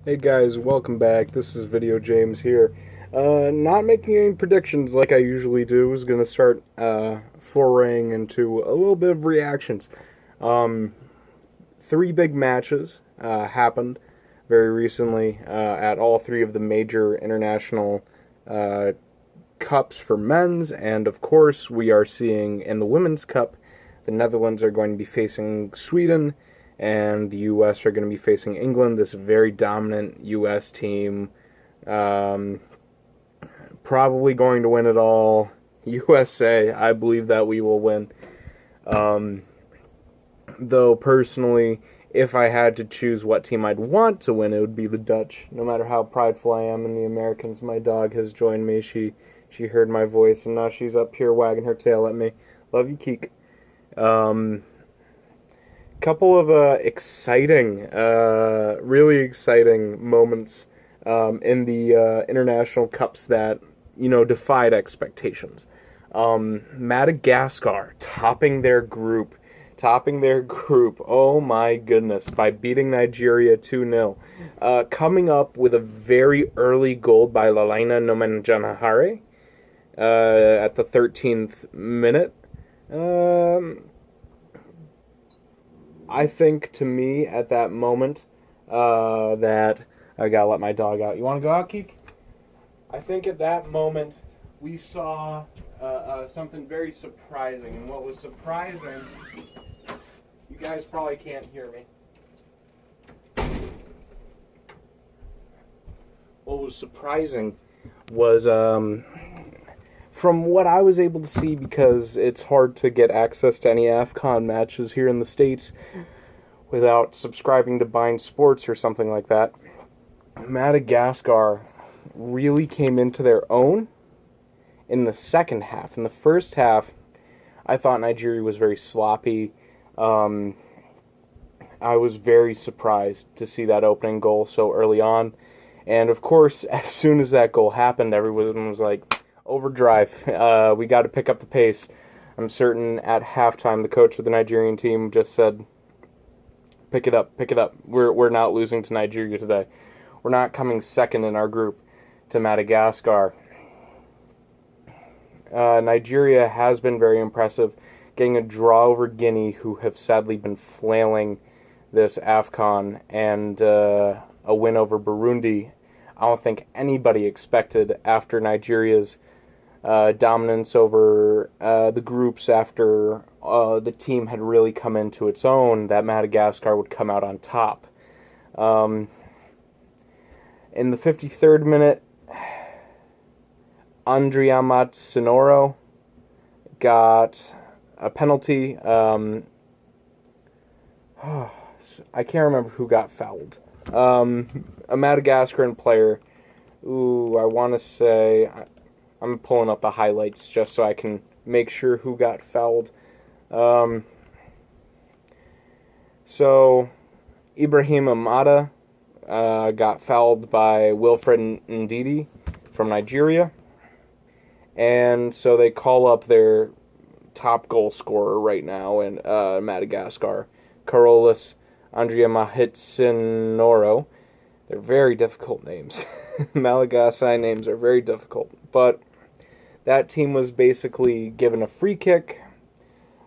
Hey guys, welcome back. This is Video James here. Not making any predictions like I usually do. Was gonna start foraying into a little bit of reactions. Um, Three big matches happened very recently at all three of the major international uh, cups for men's, and of course we are seeing in the women's cup, the Netherlands are going to be facing Sweden and the U.S. are going to be facing England. This very dominant U.S. team, um, probably going to win it all. USA, I believe that we will win. Um, though personally, if I had to choose what team I'd want to win, it would be the Dutch. No matter how prideful I am in the Americans, my dog has joined me. She heard my voice and now she's up here wagging her tail at me. Love you, Keek. Um, Couple of really exciting moments in the international cups that defied expectations. Madagascar topping their group. Oh my goodness! By beating Nigeria 2-0, coming up with a very early goal by Lalaina Nomenjanahare at the 13th minute. I think to me at that moment that I gotta let my dog out. You want to go out, Keek? I think at that moment we saw something very surprising, and what was surprising, you guys probably can't hear me. What was surprising was from what I was able to see, because it's hard to get access to any AFCON matches here in the States without subscribing to Bind Sports or something like that, Madagascar really came into their own in the second half. In the first half, I thought Nigeria was very sloppy. I was very surprised to see that opening goal so early on. And of course, as soon as that goal happened, everyone was like, overdrive. We got to pick up the pace. I'm certain at halftime the coach of the Nigerian team just said, pick it up, pick it up. We're not losing to Nigeria today. We're not coming second in our group to Madagascar. Nigeria has been very impressive, getting a draw over Guinea, who have sadly been flailing this AFCON, and a win over Burundi. I don't think anybody expected, after Nigeria's dominance over the groups, after the team had really come into its own, that Madagascar would come out on top. In the 53rd minute, Andriamat Sonoro got a penalty. I can't remember who got fouled. A Madagascaran player. I want to say... I'm pulling up the highlights just so I can make sure who got fouled. So, Ibrahim Amada got fouled by Wilfred Ndidi from Nigeria. And so they call up their top goal scorer right now in Madagascar, Carolus Andriamatsinoro. They're very difficult names. Malagasy names are very difficult. But that team was basically given a free kick,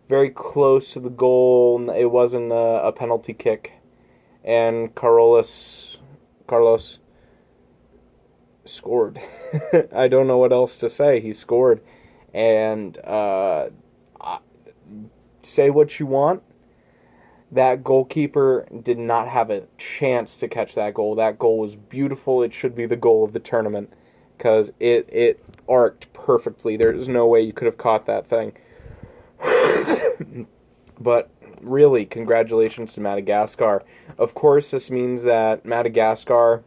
very close to the goal. It wasn't a penalty kick. And Carlos scored. I don't know what else to say. He scored. And say what you want, that goalkeeper did not have a chance to catch that goal. That goal was beautiful. It should be the goal of the tournament, because it arced perfectly. There's no way you could have caught that thing. But really, congratulations to Madagascar. Of course, this means that Madagascar,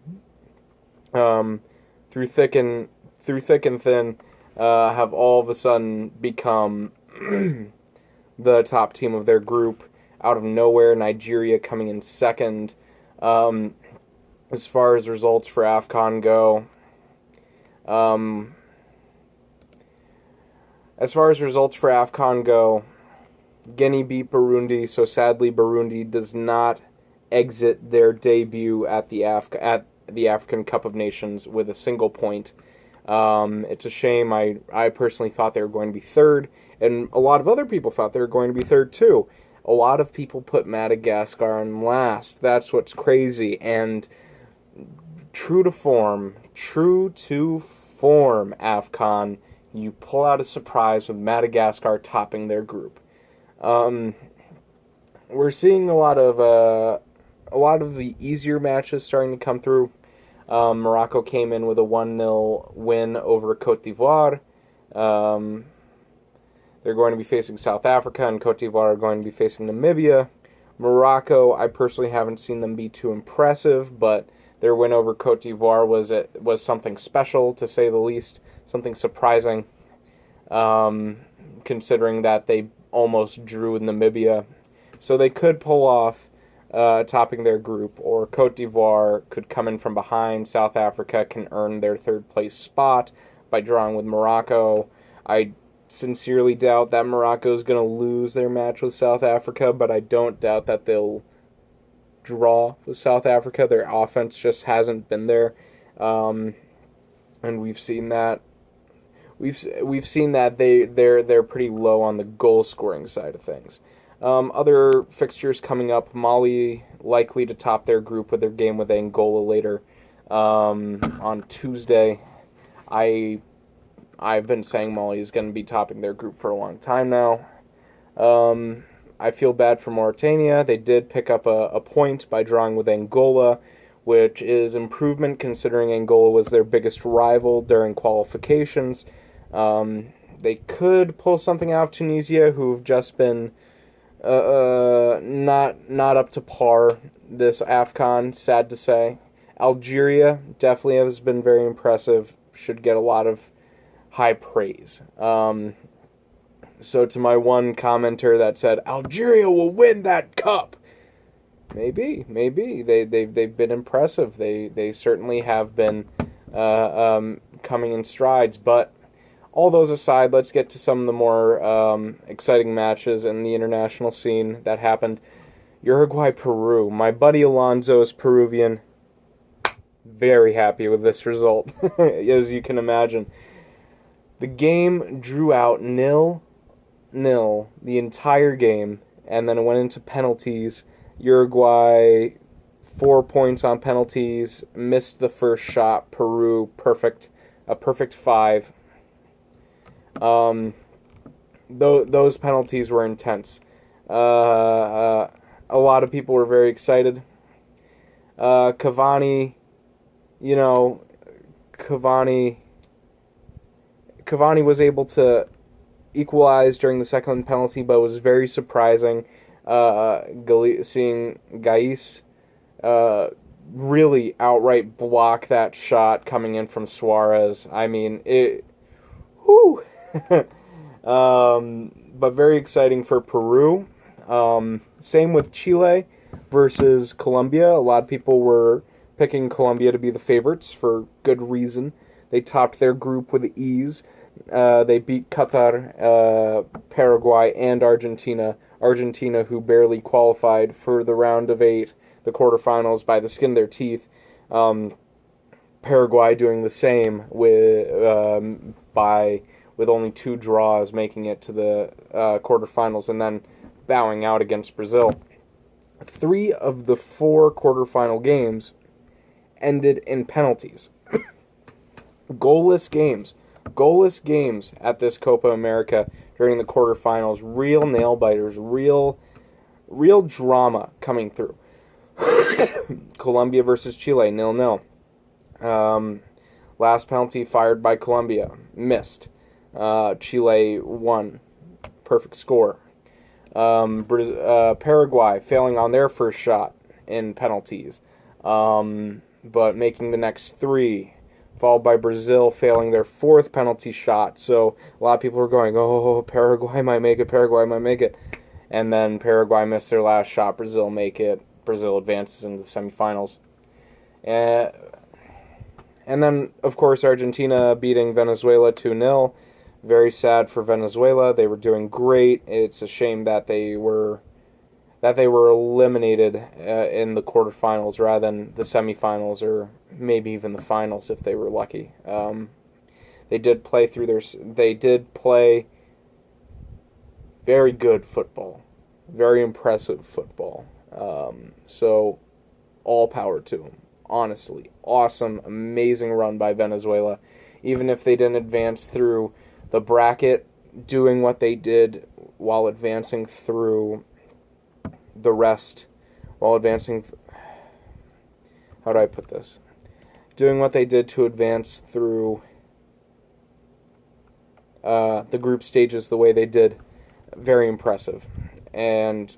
through thick and thin, have all of a sudden become the top team of their group. Out of nowhere, Nigeria coming in second. As far as results for AFCON go, Guinea beat Burundi, so sadly Burundi does not exit their debut at the the African Cup of Nations with a single point. It's a shame. I personally thought they were going to be third, and a lot of other people thought they were going to be third too. A lot of people put Madagascar on last. That's what's crazy. And true to form, AFCON, you pull out a surprise with Madagascar topping their group. We're seeing a lot of the easier matches starting to come through. Morocco came in with a 1-0 win over Cote d'Ivoire. They're going to be facing South Africa, and Cote d'Ivoire are going to be facing Namibia. Morocco, I personally haven't seen them be too impressive, but their win over Cote d'Ivoire was something special, to say the least, something surprising, considering that they almost drew with Namibia. So they could pull off topping their group, or Cote d'Ivoire could come in from behind. South Africa can earn their third-place spot by drawing with Morocco. I sincerely doubt that Morocco is going to lose their match with South Africa, but I don't doubt that they'll draw with South Africa. Their offense just hasn't been there, and we've seen that. We've seen that they're pretty low on the goal scoring side of things. Other fixtures coming up: Mali likely to top their group with their game with Angola later on Tuesday. I've been saying Mali is going to be topping their group for a long time now. I feel bad for Mauritania. They did pick up a point by drawing with Angola, which is improvement considering Angola was their biggest rival during qualifications. They could pull something out of Tunisia, who've just been not up to par this AFCON, sad to say. Algeria definitely has been very impressive, should get a lot of high praise. So to my one commenter that said, Algeria will win that cup, maybe. They've been impressive. They certainly have been coming in strides, but all those aside, let's get to some of the more exciting matches in the international scene that happened. Uruguay-Peru. My buddy Alonso is Peruvian. Very happy with this result, as you can imagine. The game drew out 0-0 the entire game, and then it went into penalties. Uruguay, 4 points on penalties, missed the first shot. Peru, a perfect 5. Those penalties were intense. A lot of people were very excited. Cavani was able to equalize during the second penalty, but it was very surprising seeing Gais really outright block that shot coming in from Suarez. I mean, whew. But very exciting for Peru. Same with Chile versus Colombia. A lot of people were picking Colombia to be the favorites for good reason. They topped their group with ease. They beat Qatar, Paraguay, and Argentina. Argentina, who barely qualified for the round of 8, the quarterfinals, by the skin of their teeth. Paraguay doing the same with only 2 draws, making it to the quarterfinals, and then bowing out against Brazil. 3 of the 4 quarterfinal games ended in penalties. Goalless games at this Copa America during the quarterfinals. Real nail-biters, real drama coming through. Colombia versus Chile, 0-0. Last penalty fired by Colombia, missed. Chile won, perfect score. Paraguay failing on their first shot in penalties, but making the next 3, followed by Brazil failing their 4th penalty shot. So a lot of people were going, oh, Paraguay might make it. And then Paraguay missed their last shot, Brazil make it. Brazil advances into the semifinals. And then, of course, Argentina beating Venezuela 2-0. Very sad for Venezuela. They were doing great. It's a shame that they were that they were eliminated in the quarterfinals rather than the semifinals or maybe even the finals if they were lucky. They did play very good football, very impressive football. So all power to them. Honestly, awesome, amazing run by Venezuela. Even if they didn't advance through the bracket, doing what they did while advancing through the rest, how do I put this? Doing what they did to advance through the group stages the way they did, very impressive. And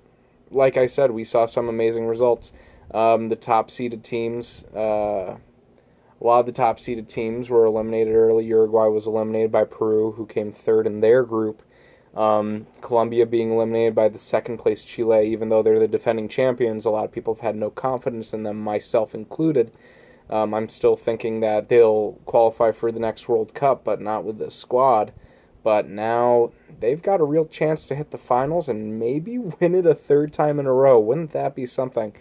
like I said, we saw some amazing results. The top-seeded teams, a lot of the top-seeded teams were eliminated early. Uruguay was eliminated by Peru, who came third in their group. Colombia being eliminated by the second-place Chile, even though they're the defending champions. A lot of people have had no confidence in them, myself included. I'm still thinking that they'll qualify for the next World Cup, but not with this squad. But now they've got a real chance to hit the finals and maybe win it a third time in a row. Wouldn't that be something?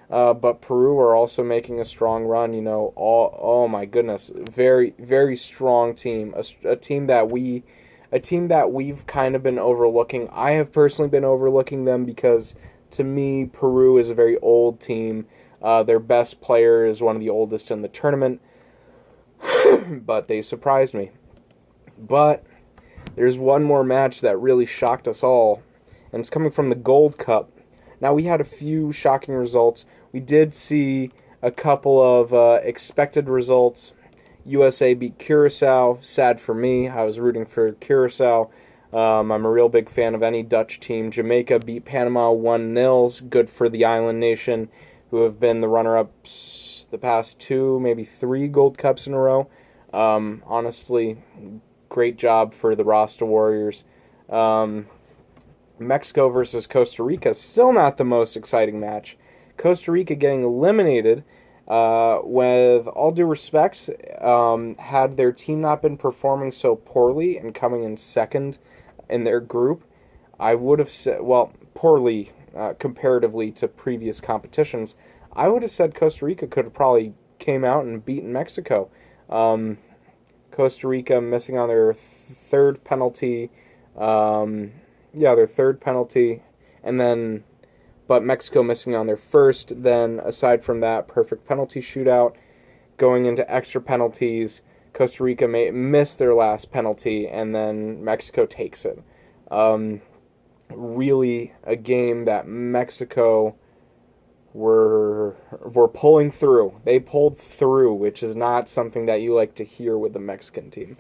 But Peru are also making a strong run. Oh my goodness, very, very strong team. A team that we've kind of been overlooking. I have personally been overlooking them because, to me, Peru is a very old team. Their best player is one of the oldest in the tournament, but they surprised me. But there's one more match that really shocked us all, and it's coming from the Gold Cup. Now, we had a few shocking results. We did see a couple of expected results. USA beat Curacao. Sad for me. I was rooting for Curacao. I'm a real big fan of any Dutch team. Jamaica beat Panama 1-0. Good for the island nation, who have been the runner-ups the past 2, maybe 3 Gold Cups in a row. Honestly, great job for the Rasta Warriors. Mexico versus Costa Rica, still not the most exciting match. Costa Rica getting eliminated, with all due respect, had their team not been performing so poorly and coming in second in their group, I would have said, poorly comparatively to previous competitions, I would have said Costa Rica could have probably came out and beaten Mexico. Costa Rica missing on their third penalty, but Mexico missing on their first. Then, aside from that, perfect penalty shootout. Going into extra penalties, Costa Rica may miss their last penalty, and then Mexico takes it. Really a game that Mexico were pulling through. They pulled through, which is not something that you like to hear with the Mexican team.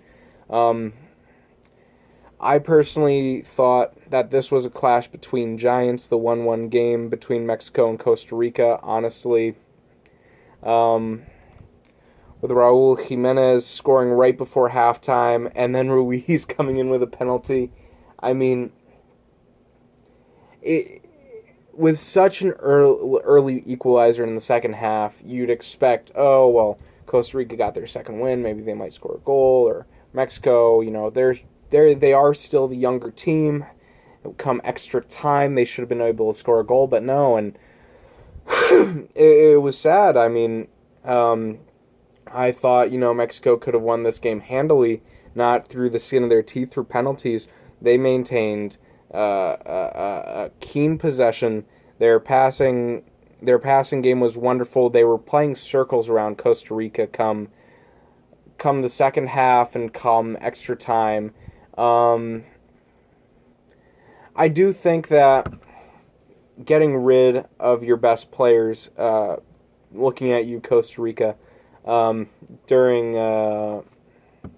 I personally thought that this was a clash between giants, the 1-1 game between Mexico and Costa Rica. Honestly, with Raul Jimenez scoring right before halftime and then Ruiz coming in with a penalty. I mean, with such an early equalizer in the second half, you'd expect, Costa Rica got their second win, maybe they might score a goal, or Mexico, they are still the younger team. Come extra time, they should have been able to score a goal, but no, and it was sad. I mean, I thought, Mexico could have won this game handily, not through the skin of their teeth, through penalties. They maintained a keen possession. Their passing game was wonderful. They were playing circles around Costa Rica come the second half and come extra time. I do think that getting rid of your best players, looking at you, Costa Rica, during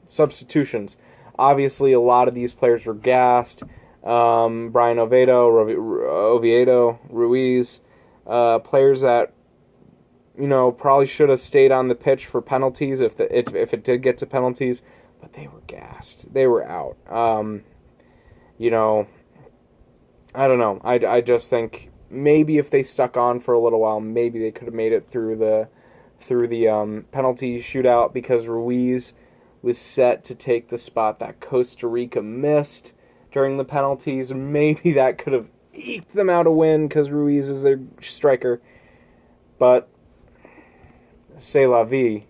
substitutions, obviously a lot of these players were gassed. Brian Oviedo, Ruiz, players that probably should have stayed on the pitch for penalties if it did get to penalties, but they were gassed. They were out. I don't know. I just think maybe if they stuck on for a little while, maybe they could have made it through the penalty shootout, because Ruiz was set to take the spot that Costa Rica missed during the penalties. Maybe that could have eked them out a win because Ruiz is their striker. But c'est la vie.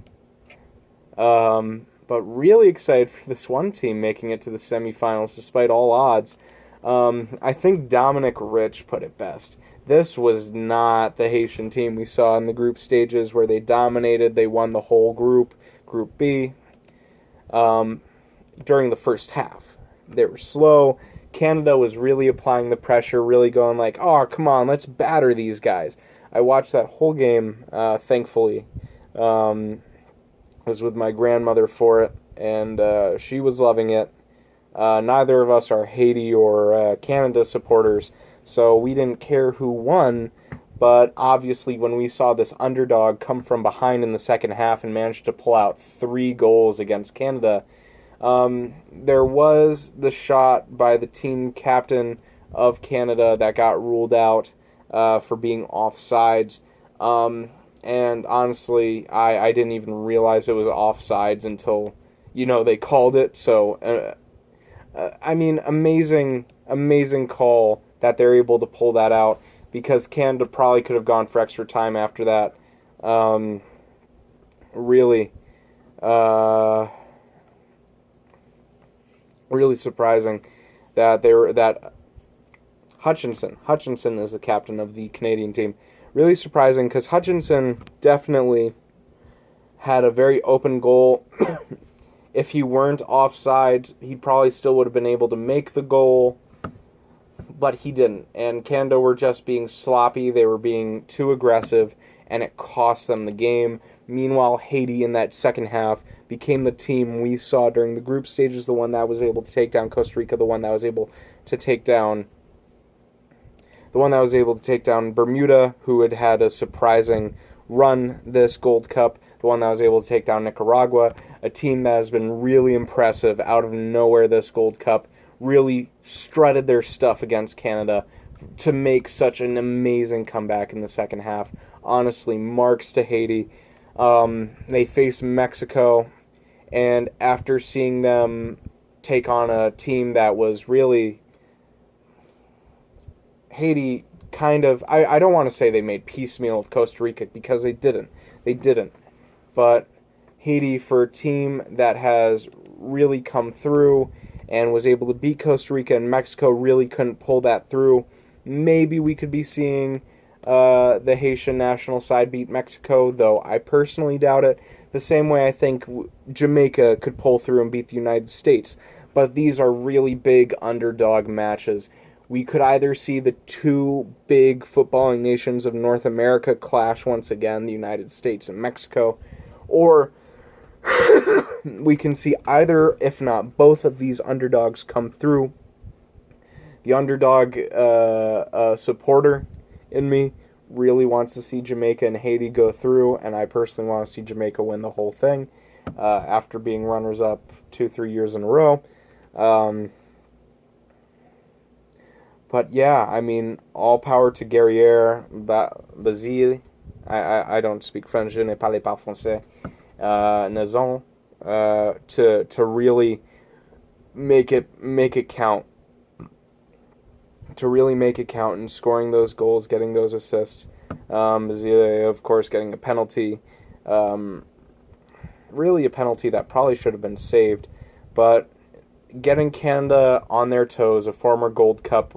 But really excited for this one team making it to the semifinals despite all odds. I think Dominic Rich put it best. This was not the Haitian team we saw in the group stages where they dominated. They won the whole group, Group B, during the first half. They were slow. Canada was really applying the pressure, really going like, oh, come on, let's batter these guys. I watched that whole game, thankfully. Was with my grandmother for it, and she was loving it. Neither of us are Haiti or Canada supporters, so we didn't care who won, but obviously when we saw this underdog come from behind in the second half and manage to pull out 3 goals against Canada, there was the shot by the team captain of Canada that got ruled out for being offsides. And honestly, I didn't even realize it was offsides until, they called it. So, I mean, amazing call that they're able to pull that out, because Canada probably could have gone for extra time after that. Really surprising that Hutchinson is the captain of the Canadian team. Really surprising, because Hutchinson definitely had a very open goal. If he weren't offside, he probably still would have been able to make the goal, but he didn't. And Canada were just being sloppy. They were being too aggressive, and it cost them the game. Meanwhile, Haiti in that second half became the team we saw during the group stages, the one that was able to take down Costa Rica, the one that was able to take down Bermuda, who had had a surprising run this Gold Cup, the one that was able to take down Nicaragua, a team that has been really impressive out of nowhere this Gold Cup, really strutted their stuff against Canada to make such an amazing comeback in the second half. Honestly, marks to Haiti. They faced Mexico, and after seeing them take on a team that was really... Haiti kind of, I don't want to say they made piecemeal of Costa Rica, because they didn't. But Haiti, for a team that has really come through and was able to beat Costa Rica, and Mexico really couldn't pull that through, maybe we could be seeing the Haitian national side beat Mexico, though I personally doubt it. The same way I think Jamaica could pull through and beat the United States. But these are really big underdog matches. We could either see the 2 big footballing nations of North America clash once again, the United States and Mexico, or we can see either, if not both, of these underdogs come through. The underdog supporter in me really wants to see Jamaica and Haiti go through, and I personally want to see Jamaica win the whole thing after being runners-up 2-3 years in a row. But yeah, I mean, all power to Guerriere, Basile. I don't speak French, je ne parle pas français. Nazon, to really make it count. To really make it count and scoring those goals, getting those assists. Basile, of course, getting a penalty. Really a penalty that probably should have been saved, but getting Canada on their toes, a former Gold Cup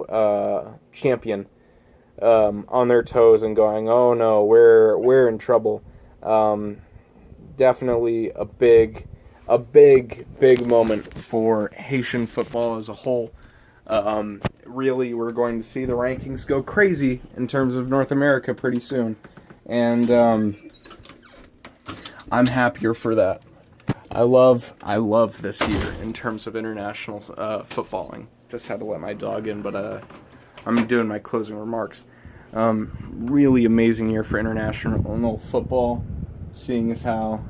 champion, on their toes and going, oh no, we're in trouble. Definitely a big moment for Haitian football as a whole. Really, we're going to see the rankings go crazy in terms of North America pretty soon, and I'm happier for that. I love this year in terms of international footballing. Just had to let my dog in, but I'm doing my closing remarks. Really amazing year for international football, seeing as how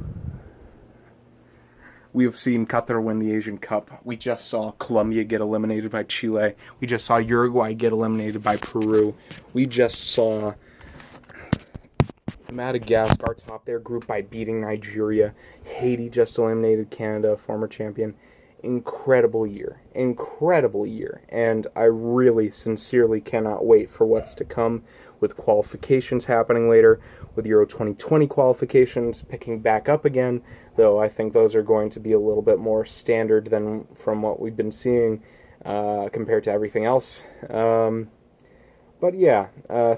we have seen Qatar win the Asian Cup. We just saw Colombia get eliminated by Chile. We just saw Uruguay get eliminated by Peru. We just saw Madagascar top their group by beating Nigeria. Haiti just eliminated Canada, former champion. incredible year. Incredible year. And I really, sincerely cannot wait for what's to come with qualifications happening later, with Euro 2020 qualifications picking back up again, though I think those are going to be a little bit more standard than from what we've been seeing compared to everything else. But yeah,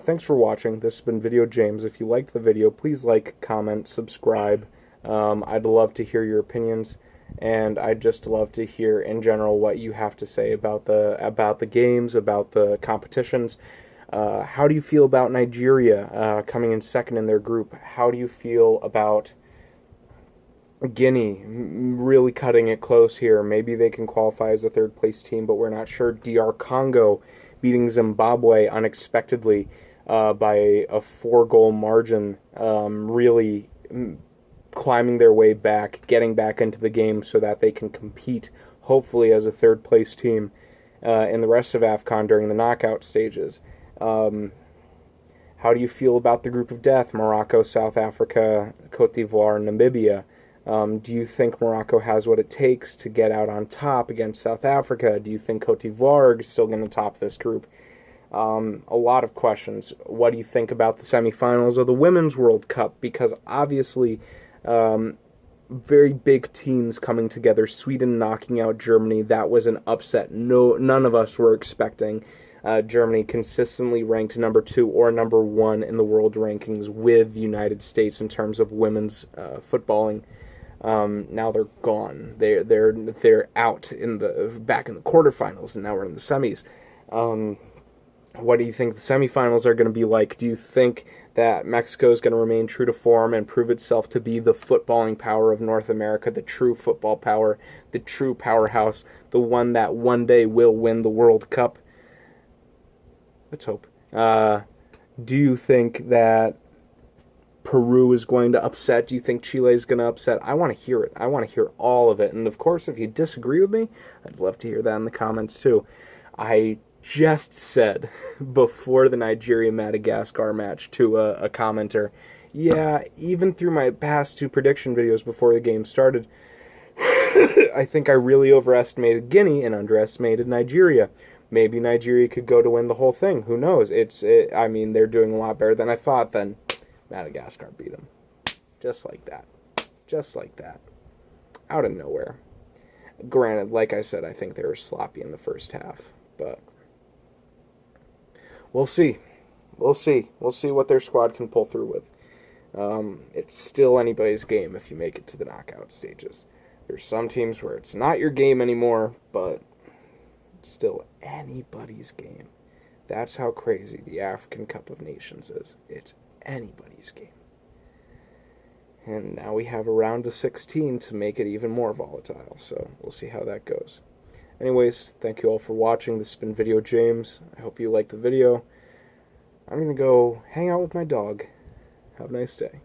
thanks for watching. This has been Video James. If you liked the video, please like, comment, subscribe. I'd love to hear your opinions, and I'd just love to hear in general what you have to say about the games, about the competitions. How do you feel about Nigeria coming in second in their group? How do you feel about Guinea really cutting it close here? Maybe they can qualify as a third place team, but we're not sure. DR Congo beating Zimbabwe unexpectedly by a 4-goal margin, really climbing their way back, getting back into the game so that they can compete, hopefully, as a third place team in the rest of AFCON during the knockout stages. How do you feel about the group of death? Morocco, South Africa, Cote d'Ivoire, and Namibia. Do you think Morocco has what it takes to get out on top against South Africa? Do you think Cote d'Ivoire is still going to top this group? A lot of questions. What do you think about the semifinals of the Women's World Cup? Because obviously, very big teams coming together. Sweden knocking out Germany. That was an upset. None of us were expecting. Germany consistently ranked number 2 or number 1 in the world rankings with the United States in terms of women's footballing. Now they're gone. They're out back in the quarterfinals, and now we're in the semis. What do you think the semifinals are going to be like? Do you think that Mexico is going to remain true to form and prove itself to be the footballing power of North America, the true football power, the true powerhouse, the one that one day will win the World Cup? Let's hope. Do you think that Peru is going to upset? Do you think Chile is going to upset? I want to hear it. I want to hear all of it. And of course, if you disagree with me, I'd love to hear that in the comments too. I just said before the Nigeria-Madagascar match to a commenter, yeah, even through my past 2 prediction videos before the game started, I think I really overestimated Guinea and underestimated Nigeria. Maybe Nigeria could go to win the whole thing. Who knows? I mean, they're doing a lot better than I thought. Then Madagascar beat them. Just like that. Just like that. Out of nowhere. Granted, like I said, I think they were sloppy in the first half. But we'll see. We'll see. We'll see what their squad can pull through with. It's still anybody's game if you make it to the knockout stages. There's some teams where it's not your game anymore, but still anybody's game. That's how crazy the African Cup of Nations is. It's anybody's game. And now we have a round of 16 to make it even more volatile, so we'll see how that goes. Anyways, thank you all for watching. This has been Video James. I hope you liked the video. I'm going to go hang out with my dog. Have a nice day.